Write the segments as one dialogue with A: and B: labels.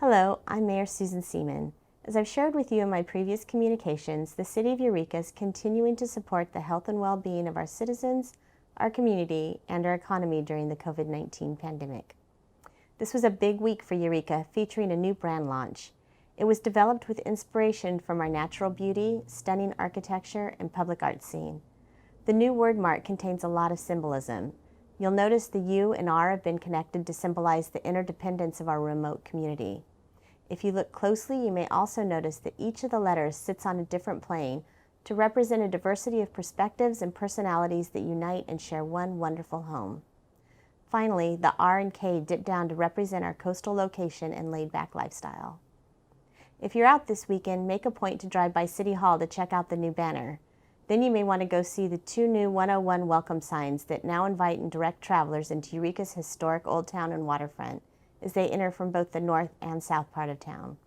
A: Hello, I'm Mayor Susan Seaman. As I've shared with you in my previous communications, the City of Eureka is continuing to support the health and well-being of our citizens, our community, and our economy during the COVID-19 pandemic. This was a big week for Eureka, featuring a new brand launch. It was developed with inspiration from our natural beauty, stunning architecture, and public art scene. The new wordmark contains a lot of symbolism. You'll notice the U and R have been connected to symbolize the interdependence of our remote community. If you look closely, you may also notice that each of the letters sits on a different plane to represent a diversity of perspectives and personalities that unite and share one wonderful home. Finally, the R and K dip down to represent our coastal location and laid-back lifestyle. If you're out this weekend, make a point to drive by City Hall to check out the new banner. Then you may want to go see the two new 101 welcome signs that now invite and direct travelers into Eureka's historic Old Town and waterfront as they enter from both the north and south part of town.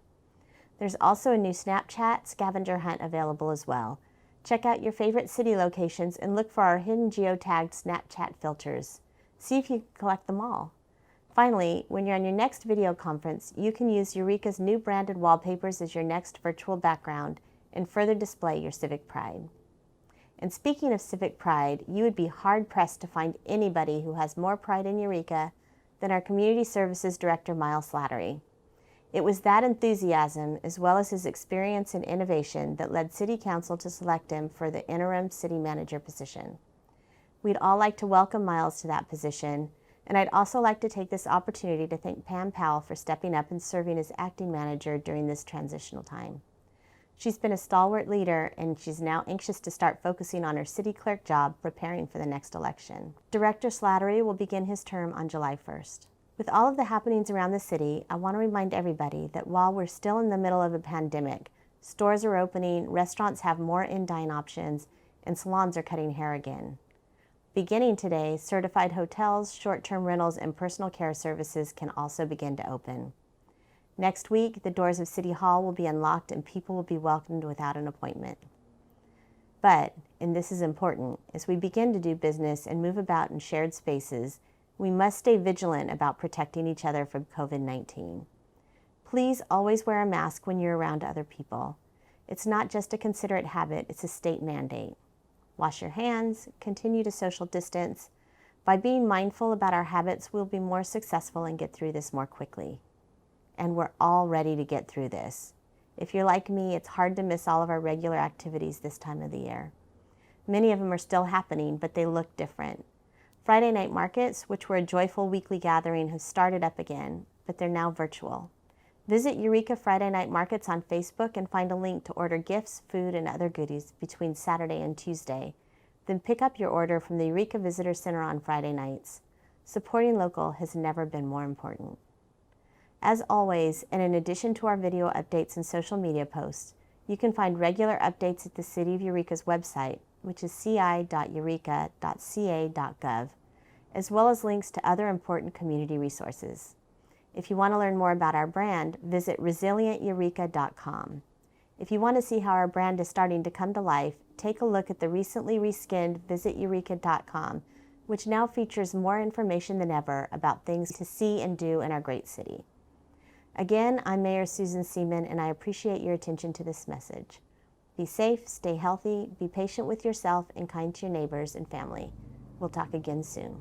A: There's also a new Snapchat scavenger hunt available as well. Check out your favorite city locations and look for our hidden geotagged Snapchat filters. See if you can collect them all. Finally, when you're on your next video conference, you can use Eureka's new branded wallpapers as your next virtual background and further display your civic pride. And speaking of civic pride, you would be hard-pressed to find anybody who has more pride in Eureka than our Community Services Director, Miles Slattery. It was that enthusiasm, as well as his experience and innovation, that led City Council to select him for the interim city manager position. We'd all like to welcome Miles to that position, and I'd also like to take this opportunity to thank Pam Powell for stepping up and serving as acting manager during this transitional time. She's been a stalwart leader, and she's now anxious to start focusing on her city clerk job, preparing for the next election. Director Slattery will begin his term on July 1st. With all of the happenings around the city, I want to remind everybody that while we're still in the middle of a pandemic, stores are opening, restaurants have more in-dine options, and salons are cutting hair again. Beginning today, certified hotels, short-term rentals, and personal care services can also begin to open. Next week, the doors of City Hall will be unlocked and people will be welcomed without an appointment. But, and this is important, as we begin to do business and move about in shared spaces, we must stay vigilant about protecting each other from COVID-19. Please always wear a mask when you're around other people. It's not just a considerate habit, it's a state mandate. Wash your hands, continue to social distance. By being mindful about our habits, we'll be more successful and get through this more quickly. And we're all ready to get through this. If you're like me, it's hard to miss all of our regular activities this time of the year. Many of them are still happening, but they look different. Friday night markets, which were a joyful weekly gathering, have started up again, but they're now virtual. Visit Eureka Friday Night Markets on Facebook and find a link to order gifts, food, and other goodies between Saturday and Tuesday. Then pick up your order from the Eureka Visitor Center on Friday nights. Supporting local has never been more important. As always, and in addition to our video updates and social media posts, you can find regular updates at the City of Eureka's website, which is ci.eureka.ca.gov, as well as links to other important community resources. If you want to learn more about our brand, visit resilienteureka.com. If you want to see how our brand is starting to come to life, take a look at the recently reskinned visiteureka.com, which now features more information than ever about things to see and do in our great city. Again, I'm Mayor Susan Seaman, and I appreciate your attention to this message. Be safe, stay healthy, be patient with yourself, and kind to your neighbors and family. We'll talk again soon.